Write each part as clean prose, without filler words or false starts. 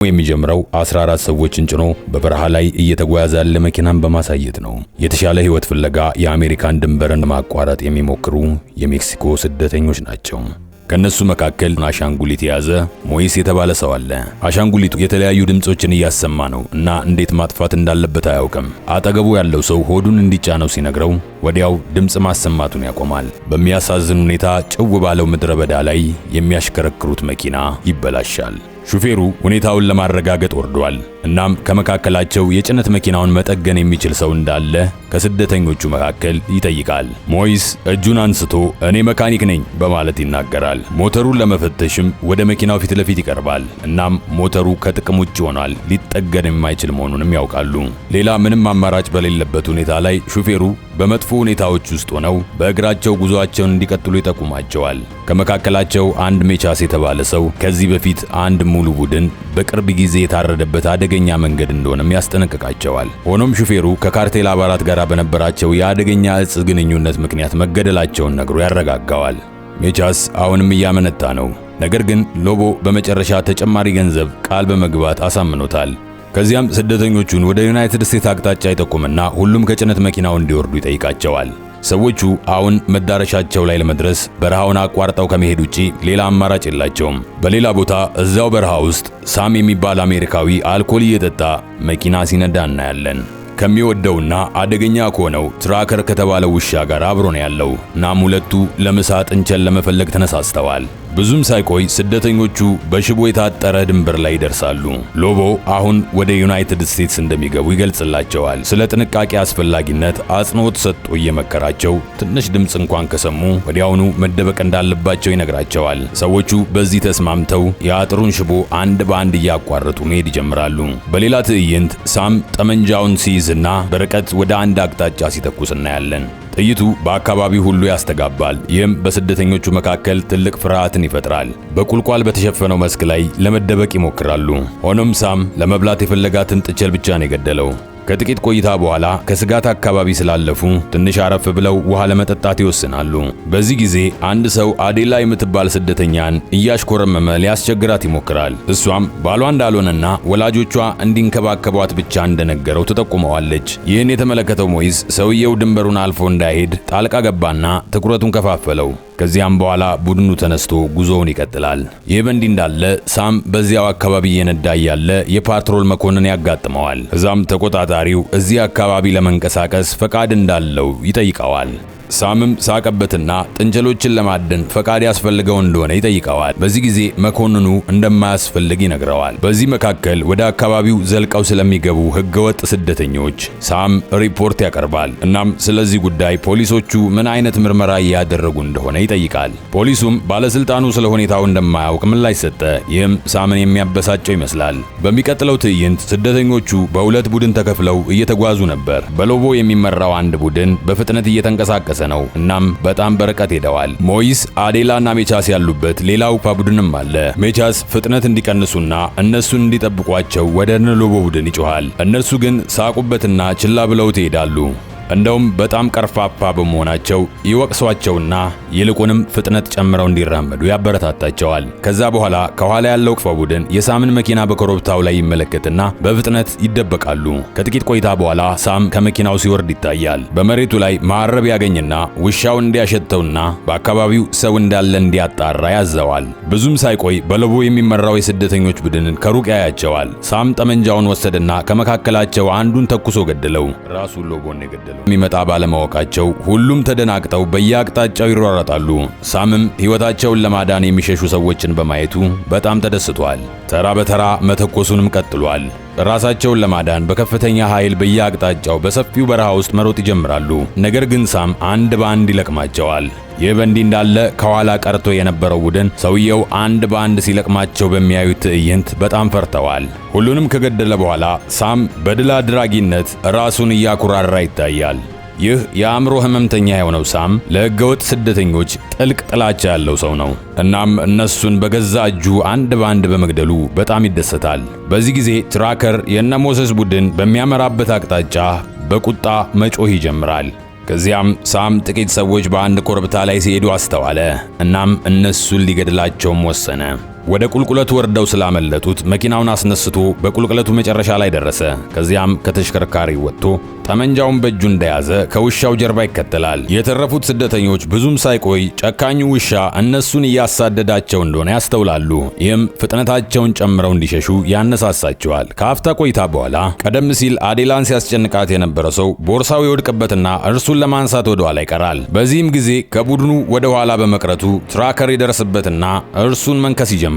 የሚጀምረው 14 ሰዎችን ጭኖ በበረሃ ላይ እየተጓዘ ያለ መኪናን በማሳየት ነው። የተሻለ ህይወት ፍለጋ የአሜሪካን ድንበርን ማቋረጥ የሚሞክሩ የሜክሲኮ ስደተኞች ናቸው። ከነሱ መካከል አሻንጉሊት የያዘ ሞይስ የተባለ ሰው አለ። አሻንጉሊቱ የተለያዩ ድምጾችን እያሰማ ነው እና እንዴት ማጥፋት እንዳለበት አያውቅም። አጠገቡ ያለው ሰው ሆዱን እንዲጫነው ሲነግረው ወዲያው ድምጽ ማሰማቱን ያቆማል። በሚያሳዝን ሁኔታ ጭው ባለው ምድረ በዳ ላይ የሚያሽከረክሩት መኪና ይበላሻል። ሹፌሩ ሁኔታውን ለማረጋገጥ ወርዷል። እናም ከመካከላቸው የጭነት መኪናውን መጠገን የሚችል ሰው እንዳለ ከስደተኞቹ መካከል ይጠይቃል። ሞይስ እጁን አንስቶ እኔ መካኒክ ነኝ በማለት ይናገራል። ሞተሩን ለመፈተሽም ወደ መኪናው ፊት ለፊት ይቀርባል። እናም ሞተሩ ከጥቅም ውጭ ሆኗል፣ ሊጠገን የማይችል መሆኑንም ያውቃሉ። ሌላ ምንም አማራጭ በሌለበት ሁኔታ ላይ ሹፌሩ በመጥፎ ሁኔታዎች ውስጥ ሆነው በእግራቸው ጉዞአቸውን እንዲቀጥሉ ይጠቁማቸዋል። ከመካከላቸው አንድ ሜቻስ የተባለ ሰው ከዚህ በፊት አንድ ሙሉ ቡድን በቅርብ ጊዜ የታረደበት አደገኛ መንገድ እንደሆነም ያስጠነቅቃቸዋል። ሆኖም ሹፌሩ ከካርቴል አባላት ጋር በነበራቸው የአደገኛ እጽ ግንኙነት ምክንያት መገደላቸውን ነግሮ ያረጋጋዋል። ሜቻስ አሁንም እያመነታ ነው። ነገር ግን ሎቦ በመጨረሻ ተጨማሪ ገንዘብ ቃል በመግባት አሳምኖታል። ከዚያም ስደተኞቹን ወደ ዩናይትድ ስቴትስ አቅጣጫ ይጠቁምና ሁሉም ከጭነት መኪናው እንዲወርዱ ይጠይቃቸዋል። ሰዎቹ አሁን መዳረሻቸው ላይ ለመድረስ በረሃውን አቋርጠው ከመሄድ ውጪ ሌላ አማራጭ የላቸውም። በሌላ ቦታ እዛው በረሃ ውስጥ ሳም የሚባል አሜሪካዊ አልኮል እየጠጣ መኪና ሲነዳ እናያለን። ከሚወደውና አደገኛ ከሆነው ትራከር ከተባለው ውሻ ጋር አብሮ ነው ያለው። እናም ሁለቱ ለምሳ ጥንቸል ለመፈለግ ተነሳስተዋል። ብዙም ሳይቆይ ስደተኞቹ በሽቦ የታጠረ ድንበር ላይ ይደርሳሉ። ሎቦ አሁን ወደ ዩናይትድ ስቴትስ እንደሚገቡ ይገልጽላቸዋል። ስለ ጥንቃቄ አስፈላጊነት አጽንኦት ሰጥቶ እየመከራቸው ትንሽ ድምፅ እንኳን ከሰሙ ወዲያውኑ መደበቅ እንዳለባቸው ይነግራቸዋል። ሰዎቹ በዚህ ተስማምተው የአጥሩን ሽቦ አንድ በአንድ እያቋረጡ መሄድ ይጀምራሉ። በሌላ ትዕይንት ሳም ጠመንጃውን ሲይዝና በርቀት ወደ አንድ አቅጣጫ ሲተኩስ እናያለን። ጥይቱ በአካባቢው ሁሉ ያስተጋባል። ይህም በስደተኞቹ መካከል ትልቅ ፍርሃትን ይፈጥራል። በቁልቋል በተሸፈነው መስክ ላይ ለመደበቅ ይሞክራሉ። ሆኖም ሳም ለመብላት የፈለጋትን ጥንቸል ብቻ ነው የገደለው። ከጥቂት ቆይታ በኋላ ከስጋት አካባቢ ስላለፉ ትንሽ አረፍ ብለው ውሃ ለመጠጣት ይወስናሉ። በዚህ ጊዜ አንድ ሰው አዴላ የምትባል ስደተኛን እያሽኮረመመ ሊያስቸግራት ይሞክራል። እሷም ባሏ እንዳልሆነና ወላጆቿ እንዲንከባከቧት ብቻ እንደነገረው ትጠቁመዋለች። ይህን የተመለከተው ሞይስ ሰውየው ድንበሩን አልፎ እንዳይሄድ ጣልቃ ገባና ትኩረቱን ከፋፈለው። ከዚያም በኋላ ቡድኑ ተነስቶ ጉዞውን ይቀጥላል። ይህ በእንዲህ እንዳለ ሳም በዚያው አካባቢ እየነዳ ያለ የፓትሮል መኮንን ያጋጥመዋል። እዛም ተቆጣጣሪው እዚህ አካባቢ ለመንቀሳቀስ ፈቃድ እንዳለው ይጠይቀዋል። ሳምም ሳቀበትና ጥንቸሎችን ለማደን ፈቃድ ያስፈልገው እንደሆነ ይጠይቀዋል። በዚህ ጊዜ መኮንኑ እንደማያስፈልግ ይነግረዋል። በዚህ መካከል ወደ አካባቢው ዘልቀው ስለሚገቡ ህገወጥ ስደተኞች ሳም ሪፖርት ያቀርባል። እናም ስለዚህ ጉዳይ ፖሊሶቹ ምን አይነት ምርመራ እያደረጉ እንደሆነ ይጠይቃል። ፖሊሱም ባለስልጣኑ ስለ ሁኔታው እንደማያውቅ ምላሽ ሰጠ። ይህም ሳምን የሚያበሳጨው ይመስላል። በሚቀጥለው ትዕይንት ስደተኞቹ በሁለት ቡድን ተከፍለው እየተጓዙ ነበር። በሎቦ የሚመራው አንድ ቡድን በፍጥነት እየተንቀሳቀሰ ነው። እናም በጣም በርቀት ሄደዋል። ሞይስ፣ አዴላና ሜቻስ ያሉበት ሌላው ቡድንም አለ። ሜቻስ ፍጥነት እንዲቀንሱና እነሱን እንዲጠብቋቸው ወደ ሎቦ ቡድን ይጮሃል። እነርሱ ግን ሳቁበትና ችላ ብለው ይሄዳሉ። እንደውም በጣም ቀርፋፋ በመሆናቸው ይወቅሷቸውና ይልቁንም ፍጥነት ጨምረው እንዲራመዱ ያበረታታቸዋል። ከዛ በኋላ ከኋላ ያለው ቡድን የሳምን መኪና በኮረብታው ላይ ይመለከትና በፍጥነት ይደበቃሉ። ከጥቂት ቆይታ በኋላ ሳም ከመኪናው ሲወርድ ይታያል። በመሬቱ ላይ ማረብ ያገኝና ውሻውን እንዲያሸተውና በአካባቢው ሰው እንዳለ እንዲያጣራ ያዘዋል። ብዙም ሳይቆይ በሎቦ የሚመራው የስደተኞች ቡድንን ከሩቅ ያያቸዋል። ሳም ጠመንጃውን ወሰደና ከመካከላቸው አንዱን ተኩሶ ገደለው። ራሱ ሎቦን የገደለው የሚመጣ ባለማወቃቸው ሁሉም ተደናቅጠው በየአቅጣጫው ይሯሯጣሉ። ሳምም ሕይወታቸውን ለማዳን የሚሸሹ ሰዎችን በማየቱ በጣም ተደስቷል። ተራ በተራ መተኮሱንም ቀጥሏል። ራሳቸውን ለማዳን በከፍተኛ ኃይል በየአቅጣጫው በሰፊው በረሃ ውስጥ መሮጥ ይጀምራሉ። ነገር ግን ሳም አንድ በአንድ ይለቅማቸዋል። ይህ በእንዲህ እንዳለ ከኋላ ቀርቶ የነበረው ቡድን ሰውየው አንድ በአንድ ሲለቅማቸው በሚያዩት ትዕይንት በጣም ፈርተዋል። ሁሉንም ከገደለ በኋላ ሳም በድል አድራጊነት ራሱን እያኩራራ ይታያል። ይህ የአእምሮ ህመምተኛ የሆነው ሳም ለህገወጥ ስደተኞች ጥልቅ ጥላቻ ያለው ሰው ነው። እናም እነሱን በገዛ እጁ አንድ በአንድ በመግደሉ በጣም ይደሰታል። በዚህ ጊዜ ትራከር የነ ሞሰስ ቡድን በሚያመራበት አቅጣጫ በቁጣ መጮህ ይጀምራል። ከዚያም ሳም ጥቂት ሰዎች በአንድ ኮረብታ ላይ ሲሄዱ አስተዋለ። እናም እነሱን ሊገድላቸውም ወሰነ። ወደ ቁልቁለቱ ወርደው ስላመለጡት መኪናውን አስነስቶ በቁልቁለቱ መጨረሻ ላይ ደረሰ። ከዚያም ከተሽከርካሪ ወጥቶ ጠመንጃውን በእጁ እንደያዘ ከውሻው ጀርባ ይከተላል። የተረፉት ስደተኞች ብዙም ሳይቆይ ጨካኙ ውሻ እነሱን እያሳደዳቸው እንደሆነ ያስተውላሉ። ይህም ፍጥነታቸውን ጨምረው እንዲሸሹ ያነሳሳቸዋል። ከአፍታ ቆይታ በኋላ ቀደም ሲል አዴላን ሲያስጨንቃት የነበረ ሰው ቦርሳው ይወድቅበትና እርሱን ለማንሳት ወደ ኋላ ይቀራል። በዚህም ጊዜ ከቡድኑ ወደ ኋላ በመቅረቱ ትራከር ይደርስበትና እርሱን መንከስ ይጀምራል።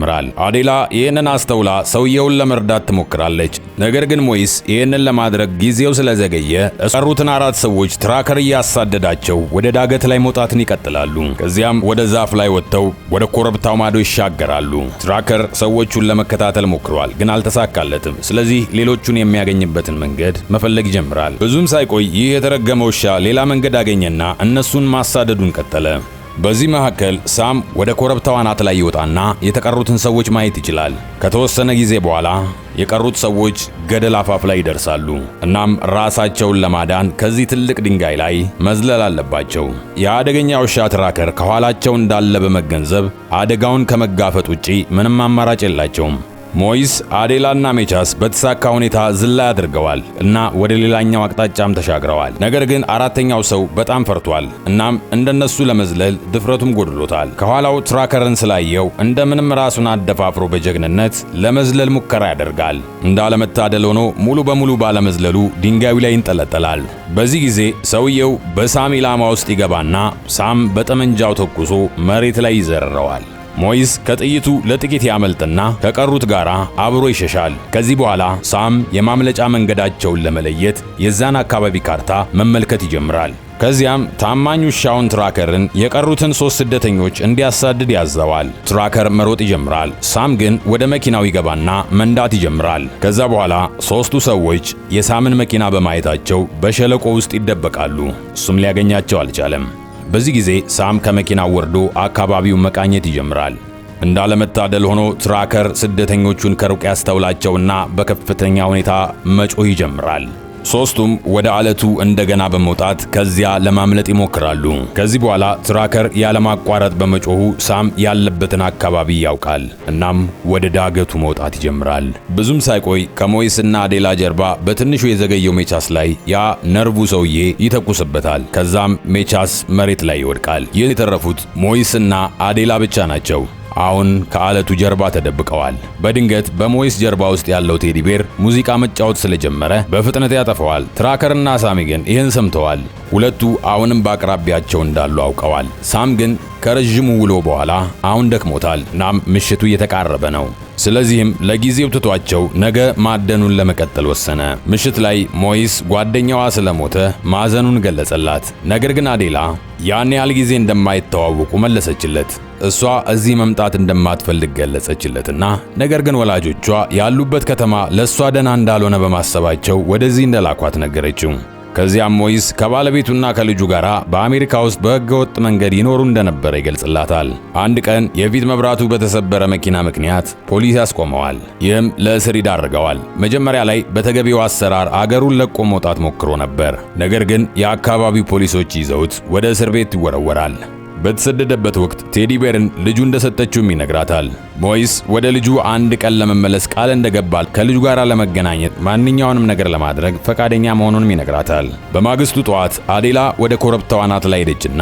አዴላ ይህንን አስተውላ ሰውየውን ለመርዳት ትሞክራለች። ነገር ግን ሞይስ ይህንን ለማድረግ ጊዜው ስለዘገየ የቀሩትን 4 ሰዎች ትራከር እያሳደዳቸው ወደ ዳገት ላይ መውጣትን ይቀጥላሉ። ከዚያም ወደ ዛፍ ላይ ወጥተው ወደ ኮረብታው ማዶ ይሻገራሉ። ትራከር ሰዎቹን ለመከታተል ሞክሯል፣ ግን አልተሳካለትም። ስለዚህ ሌሎቹን የሚያገኝበትን መንገድ መፈለግ ይጀምራል። ብዙም ሳይቆይ ይህ የተረገመ ውሻ ሌላ መንገድ አገኘና እነሱን ማሳደዱን ቀጠለ። በዚህ መካከል ሳም ወደ ኮረብታው አናት ላይ ይወጣና የተቀሩትን ሰዎች ማየት ይችላል። ከተወሰነ ጊዜ በኋላ የቀሩት ሰዎች ገደል አፋፍ ላይ ይደርሳሉ። እናም ራሳቸውን ለማዳን ከዚህ ትልቅ ድንጋይ ላይ መዝለል አለባቸው። የአደገኛ ውሻ ትራከር ከኋላቸው እንዳለ በመገንዘብ አደጋውን ከመጋፈጥ ውጪ ምንም አማራጭ የላቸውም። ሞይስ፣ አዴላና ሜቻስ በተሳካ ሁኔታ ዝላይ አድርገዋል እና ወደ ሌላኛው አቅጣጫም ተሻግረዋል። ነገር ግን አራተኛው ሰው በጣም ፈርቷል። እናም እንደነሱ ለመዝለል ድፍረቱም ጎድሎታል። ከኋላው ትራከርን ስላየው እንደምንም ራሱን አደፋፍሮ በጀግንነት ለመዝለል ሙከራ ያደርጋል። እንዳለመታደል ሆኖ ሙሉ በሙሉ ባለመዝለሉ ድንጋዩ ላይ ይንጠለጠላል። በዚህ ጊዜ ሰውየው በሳም ኢላማ ውስጥ ይገባና ሳም በጠመንጃው ተኩሶ መሬት ላይ ይዘርረዋል። ሞይስ ከጥይቱ ለጥቂት ያመልጥና ከቀሩት ጋር አብሮ ይሸሻል። ከዚህ በኋላ ሳም የማምለጫ መንገዳቸውን ለመለየት የዛን አካባቢ ካርታ መመልከት ይጀምራል። ከዚያም ታማኝ ውሻውን ትራከርን የቀሩትን 3 ስደተኞች እንዲያሳድድ ያዘዋል። ትራከር መሮጥ ይጀምራል። ሳም ግን ወደ መኪናው ይገባና መንዳት ይጀምራል። ከዛ በኋላ 3ቱ ሰዎች የሳምን መኪና በማየታቸው በሸለቆ ውስጥ ይደበቃሉ። እሱም ሊያገኛቸው አልቻለም። በዚህ ጊዜ ሳም ከመኪናው ወርዶ አካባቢውን መቃኘት ይጀምራል። እንዳለመታደል ሆኖ ትራከር ስደተኞቹን ከሩቅ ያስተውላቸውና በከፍተኛ ሁኔታ መጮህ ይጀምራል። 3ቱም ወደ አለቱ እንደገና በመውጣት ከዚያ ለማምለጥ ይሞክራሉ። ከዚህ በኋላ ትራከር ያለማቋረጥ በመጮሁ ሳም ያለበትን አካባቢ ያውቃል። እናም ወደ ዳገቱ መውጣት ይጀምራል። ብዙም ሳይቆይ ከሞይስና አዴላ ጀርባ በትንሹ የዘገየው ሜቻስ ላይ ያ ነርቡ ሰውዬ ይተኩስበታል። ከዛም ሜቻስ መሬት ላይ ይወድቃል። ይህ የተረፉት ሞይስና አዴላ ብቻ ናቸው። አሁን ከአለቱ ጀርባ ተደብቀዋል። በድንገት በሞይስ ጀርባ ውስጥ ያለው ቴዲ ቤር ሙዚቃ መጫወት ስለጀመረ በፍጥነት ያጠፈዋል። ትራከርና ሳሚ ግን ይህን ሰምተዋል። ሁለቱ አሁንም በአቅራቢያቸው እንዳሉ አውቀዋል። ሳም ግን ከረጅሙ ውሎ በኋላ አሁን ደክሞታል። እናም ምሽቱ እየተቃረበ ነው። ስለዚህም ለጊዜው ትቷቸው ነገ ማደኑን ለመቀጠል ወሰነ። ምሽት ላይ ሞይስ ጓደኛዋ ስለሞተ ማዘኑን ገለጸላት። ነገር ግን አዴላ ያን ያህል ጊዜ እንደማይተዋወቁ መለሰችለት። እሷ እዚህ መምጣት እንደማትፈልግ ገለጸችለትና ነገር ግን ወላጆቿ ያሉበት ከተማ ለእሷ ደህና እንዳልሆነ በማሰባቸው ወደዚህ እንደላኳት ነገረችው። ከዚያም ሞይስ ከባለቤቱና ከልጁ ጋር በአሜሪካ ውስጥ በሕገወጥ መንገድ ይኖሩ እንደነበረ ይገልጽላታል። አንድ ቀን የፊት መብራቱ በተሰበረ መኪና ምክንያት ፖሊስ ያስቆመዋል። ይህም ለእስር ይዳርገዋል። መጀመሪያ ላይ በተገቢው አሰራር አገሩን ለቆ መውጣት ሞክሮ ነበር። ነገር ግን የአካባቢው ፖሊሶች ይዘውት ወደ እስር ቤት ይወረወራል። በተሰደደበት ወቅት ቴዲ ቤርን ልጁ እንደሰጠችውም ይነግራታል። ሞይስ ወደ ልጁ አንድ ቀን ለመመለስ ቃል እንደገባል ከልጁ ጋር ለመገናኘት ማንኛውንም ነገር ለማድረግ ፈቃደኛ መሆኑንም ይነግራታል። በማግስቱ ጠዋት አዴላ ወደ ኮረብታው አናት ላይ ሄደችና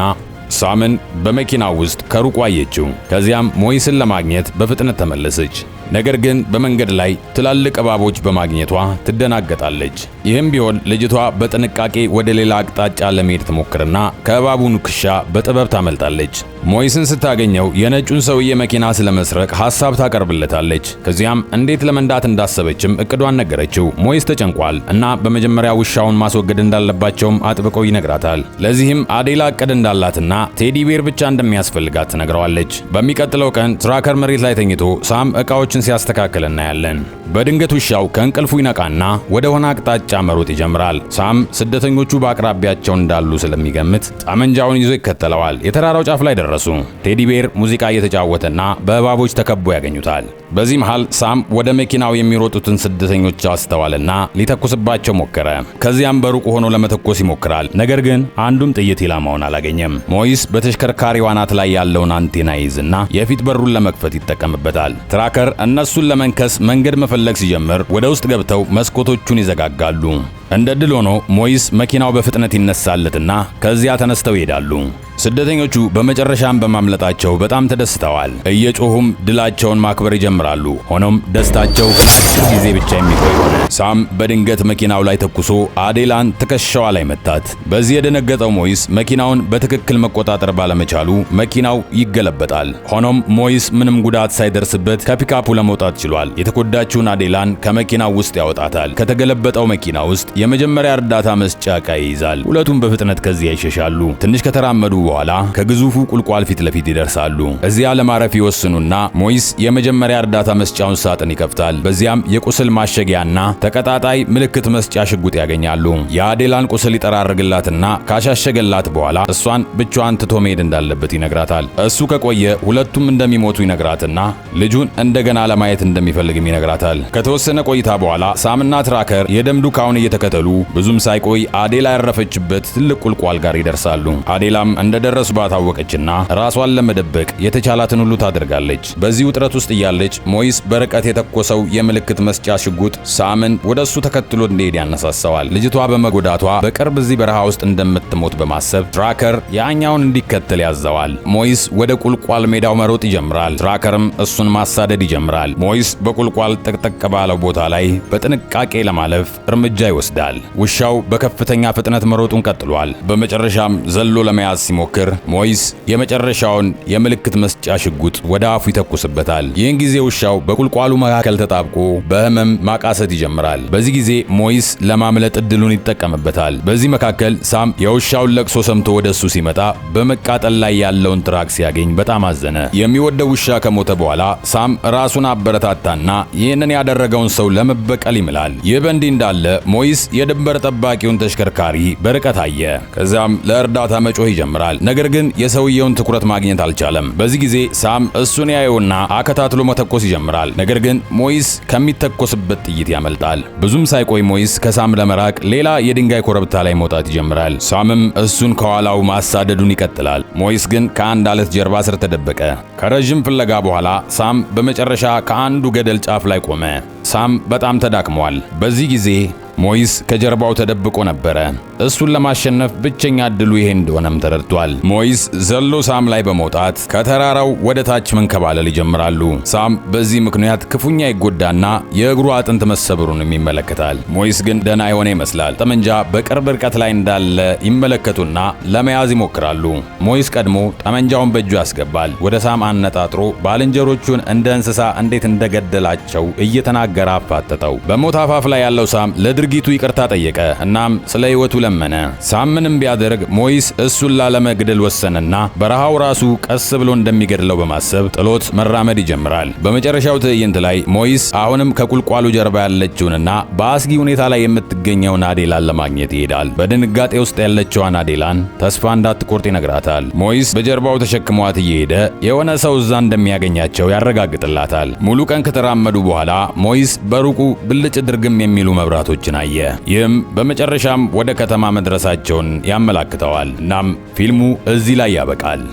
ሳምን በመኪናው ውስጥ ከሩቅ አየችው። ከዚያም ሞይስን ለማግኘት በፍጥነት ተመለሰች። ነገር ግን በመንገድ ላይ ትላልቅ እባቦች በማግኘቷ ትደናገጣለች። ይህም ቢሆን ልጅቷ በጥንቃቄ ወደ ሌላ አቅጣጫ ለመሄድ ትሞክርና ከእባቡ ንክሻ በጥበብ ታመልጣለች። ሞይስን ስታገኘው የነጩን ሰውዬ መኪና ስለመስረቅ ሐሳብ ታቀርብለታለች። ከዚያም እንዴት ለመንዳት እንዳሰበችም እቅዷን ነገረችው። ሞይስ ተጨንቋል እና በመጀመሪያ ውሻውን ማስወገድ እንዳለባቸውም አጥብቀው ይነግራታል። ለዚህም አዴላ እቅድ እንዳላትና ቴዲ ቤር ብቻ እንደሚያስፈልጋት ትነግረዋለች። በሚቀጥለው ቀን ትራከር መሬት ላይ ተኝቶ ሳም ዕቃዎችን ሲያስተካክል እናያለን። በድንገት ውሻው ከእንቅልፉ ይነቃና ወደ ሆነ አቅጣጫ መሮጥ ይጀምራል። ሳም ስደተኞቹ በአቅራቢያቸው እንዳሉ ስለሚገምት ጠመንጃውን ይዞ ይከተለዋል። የተራራው ጫፍ ላይ ደረሱ። ቴዲ ቤር ሙዚቃ እየተጫወተና በእባቦች ተከቦ ያገኙታል። በዚህ መሃል ሳም ወደ መኪናው የሚሮጡትን ስደተኞች አስተዋልና ሊተኩስባቸው ሞከረ። ከዚያም በሩቁ ሆኖ ለመተኮስ ይሞክራል። ነገር ግን አንዱም ጥይት ኢላማውን አላገኘም። ሞይስ በተሽከርካሪው አናት ላይ ያለውን አንቴና ይይዝና የፊት በሩን ለመክፈት ይጠቀምበታል። ትራከር እነሱን ለመንከስ መንገድ መፈለግ ሲጀምር ወደ ውስጥ ገብተው መስኮቶቹን ይዘጋጋሉ። እንደ ድል ሆኖ ሞይስ መኪናው በፍጥነት ይነሳለትና ከዚያ ተነስተው ይሄዳሉ። ስደተኞቹ በመጨረሻም በማምለጣቸው በጣም ተደስተዋል። እየጮሁም ድላቸውን ማክበር ይጀምራሉ። ሆኖም ደስታቸው ጊዜ ብቻ የሚቆይ ሆነ። ሳም በድንገት መኪናው ላይ ተኩሶ አዴላን ትከሻዋ ላይ መታት። በዚህ የደነገጠው ሞይስ መኪናውን በትክክል መቆጣጠር ባለመቻሉ መኪናው ይገለበጣል። ሆኖም ሞይስ ምንም ጉዳት ሳይደርስበት ከፒካፑ ለመውጣት ችሏል። የተጎዳችውን አዴላን ከመኪናው ውስጥ ያወጣታል። ከተገለበጠው መኪና ውስጥ የመጀመሪያ እርዳታ መስጫ ዕቃ ይይዛል። ሁለቱም በፍጥነት ከዚያ ይሸሻሉ። ትንሽ ከተራመዱ በኋላ ከግዙፉ ቁልቋል ፊት ለፊት ይደርሳሉ። እዚያ ለማረፍ ይወስኑና ሞይስ የመጀመሪያ እርዳታ መስጫውን ሳጥን ይከፍታል። በዚያም የቁስል ማሸጊያና ተቀጣጣይ ምልክት መስጫ ሽጉጥ ያገኛሉ። የአዴላን ቁስል ይጠራርግላትና ካሻሸገላት በኋላ እሷን ብቻዋን ትቶ መሄድ እንዳለበት ይነግራታል። እሱ ከቆየ ሁለቱም እንደሚሞቱ ይነግራትና ልጁን እንደገና ለማየት እንደሚፈልግም ይነግራታል። ከተወሰነ ቆይታ በኋላ ሳምና ትራከር የደም ዱካውን እየተከተሉ ብዙም ሳይቆይ አዴላ ያረፈችበት ትልቅ ቁልቋል ጋር ይደርሳሉ። አዴላም እንደደረሱ ባታወቀችና ራሷን ለመደበቅ የተቻላትን ሁሉ ታደርጋለች። በዚህ ውጥረት ውስጥ እያለች ሞይስ በርቀት የተኮሰው የምልክት መስጫ ሽጉጥ ሳምን ወደሱ ተከትሎ እንዲሄድ ያነሳሳዋል። ልጅቷ በመጎዳቷ በቅርብ እዚህ በረሃ ውስጥ እንደምትሞት በማሰብ ትራከር ያኛውን እንዲከተል ያዘዋል። ሞይስ ወደ ቁልቋል ሜዳው መሮጥ ይጀምራል። ትራከርም እሱን ማሳደድ ይጀምራል። ሞይስ በቁልቋል ጥቅጥቅ ባለው ቦታ ላይ በጥንቃቄ ለማለፍ እርምጃ ይወስዳል። ውሻው በከፍተኛ ፍጥነት መሮጡን ቀጥሏል። በመጨረሻም ዘሎ ለመያዝ ሲሞክር ሞይስ የመጨረሻውን የምልክት መስጫ ሽጉጥ ወደ አፉ ይተኩስበታል። ይህን ጊዜ ውሻው በቁልቋሉ መካከል ተጣብቆ በህመም ማቃሰት ይጀምራል። በዚህ ጊዜ ሞይስ ለማምለጥ እድሉን ይጠቀምበታል። በዚህ መካከል ሳም የውሻውን ለቅሶ ሰምቶ ወደሱ ሲመጣ በመቃጠል ላይ ያለውን ትራክ ሲያገኝ በጣም አዘነ። የሚወደው ውሻ ከሞተ በኋላ ሳም ራሱን አበረታታና ይህንን ያደረገውን ሰው ለመበቀል ይምላል። ይህ በእንዲህ እንዳለ ሞይስ የድንበር ጠባቂውን ተሽከርካሪ በርቀት አየ። ከዚያም ለእርዳታ መጮህ ይጀምራል። ነገር ግን የሰውየውን ትኩረት ማግኘት አልቻለም። በዚህ ጊዜ ሳም እሱን ያየውና አከታትሎ መተኮስ ይጀምራል። ነገር ግን ሞይስ ከሚተኮስበት ጥይት ያመልጣል። ብዙም ሳይቆይ ሞይስ ከሳም ለመራቅ ሌላ የድንጋይ ኮረብታ ላይ መውጣት ይጀምራል። ሳምም እሱን ከኋላው ማሳደዱን ይቀጥላል። ሞይስ ግን ከአንድ አለት ጀርባ ስር ተደበቀ። ከረዥም ፍለጋ በኋላ ሳም በመጨረሻ ከአንዱ ገደል ጫፍ ላይ ቆመ። ሳም በጣም ተዳክሟል። በዚህ ጊዜ ሞይስ ከጀርባው ተደብቆ ነበረ። እሱን ለማሸነፍ ብቸኛ እድሉ ይሄ እንደሆነም ተረድቷል። ሞይስ ዘሎ ሳም ላይ በመውጣት ከተራራው ወደ ታች መንከባለል ይጀምራሉ። ሳም በዚህ ምክንያት ክፉኛ ይጎዳና የእግሩ አጥንት መሰበሩንም ይመለከታል። ሞይስ ግን ደህና የሆነ ይመስላል። ጠመንጃ በቅርብ ርቀት ላይ እንዳለ ይመለከቱና ለመያዝ ይሞክራሉ። ሞይስ ቀድሞ ጠመንጃውን በእጁ ያስገባል። ወደ ሳም አነጣጥሮ ባልንጀሮቹን እንደ እንስሳ እንዴት እንደገደላቸው እየተናገረ አፋጠጠው። በሞት አፋፍ ላይ ያለው ሳም ለድርጊቱ ይቅርታ ጠየቀ። እናም ስለ ሕይወቱ ለመነ። ሳም ምንም ቢያደርግ ሞይስ እሱን ላለመግደል ወሰነና በረሃው ራሱ ቀስ ብሎ እንደሚገድለው በማሰብ ጥሎት መራመድ ይጀምራል። በመጨረሻው ትዕይንት ላይ ሞይስ አሁንም ከቁልቋሉ ጀርባ ያለችውንና በአስጊ ሁኔታ ላይ የምትገኘውን አዴላን ለማግኘት ይሄዳል። በድንጋጤ ውስጥ ያለችዋን አዴላን ተስፋ እንዳትቆርጥ ይነግራታል። ሞይስ በጀርባው ተሸክሟት እየሄደ የሆነ ሰው እዛ እንደሚያገኛቸው ያረጋግጥላታል። ሙሉ ቀን ከተራመዱ በኋላ ሞይስ በሩቁ ብልጭ ድርግም የሚሉ መብራቶችን አየ። ይህም በመጨረሻም ወደ ከተማ መድረሳቸውን ያመላክተዋል። እናም ፊልሙ እዚህ ላይ ያበቃል።